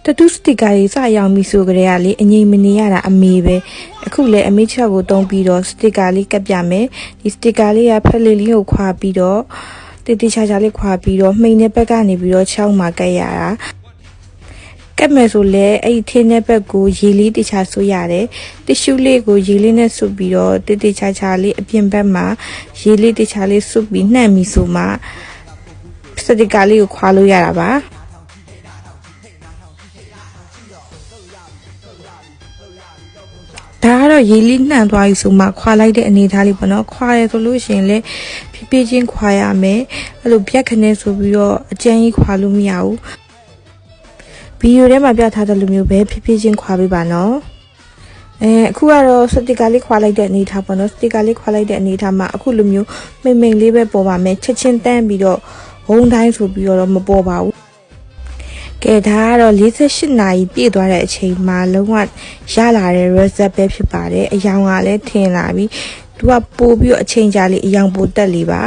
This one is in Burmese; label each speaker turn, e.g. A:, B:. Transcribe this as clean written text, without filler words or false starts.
A: တတူးစတစ်ကာတွေစရောက်ပြီဆိုကြတဲ့ကလေအငိမ့်မနေရတာအမေပဲအခုလေအမေချောက်ကိုတုံးပြီးတော့စတစ်ကာလေးကပ်ပြမယ်ဒီစတစ်ကာလေးကဖက်လေးလေးကိုခွာပြီးတော့တေးတေးချာချာလေးခွာပြီးတော့မှိန်တဲ့ဘက်ကနေပြီးတော့ချောင်းမှာကပ်ရတာကပ်မယ်ဆိုလဲအဲ့ဒီထင်းတဲ့ဘက်ကိုရေလေးတခြားဆွရတယ်တ िश ူးလေးကိုရေလေးနဲ့ဆွပြီးတော့တေးတေးချာချာလေးအပြင်ဘက်မှာရေလေးတခြားလေးဆွပြီးနှံ့ပြီးဆိုမှစတစ်ကာလေးကိုခွာလို့ရတာပါဒါကတော့ရေလေးနှံ့သွားပြီဆိုမှခွာလိုက်တဲ့အနေထားလေးပေါ့နော်ခွာရဆိုလို့ရှိရင်လည်းဖြည်းဖြည်းချင်းခွာရမယ်အဲ့လိုပြက်ခနဲဆိုပြီးတော့အကျန်းကြီးခွာလို့မရဘူးဗီဒီယိုထဲမှာပြထားတဲ့လိုမျိုးပဲဖြည်းဖြည်းချင်းခွာပေးပါနော်အခုကတော့စတစ်ကာလေးခွာလိုက်တဲ့အနေထားပေါ့နော်စတစ်ကာလေးခွာလိုက်တဲ့အနေထားမှာအခုလိုမျိုးမိမ့်မိန်လေးပဲပေါ်ပါမယ်ချက်ချင်းတန်းပြီးတော့ဝုန်းတိုင်းဆိုပြီးတော့မပေါ်ပါဘူးကဲဒါကတော့48နာရီပြည့်သွားတဲ့အချိန်မှာလုံးဝရလာတဲ့ result ပဲဖြစ်ပါတယ်အယောင်ကလည်းထင်လာပြီသူကပို့ပြီးတော့အချိန်ကြာလေးအယောင်ပိုတက်လေးပါ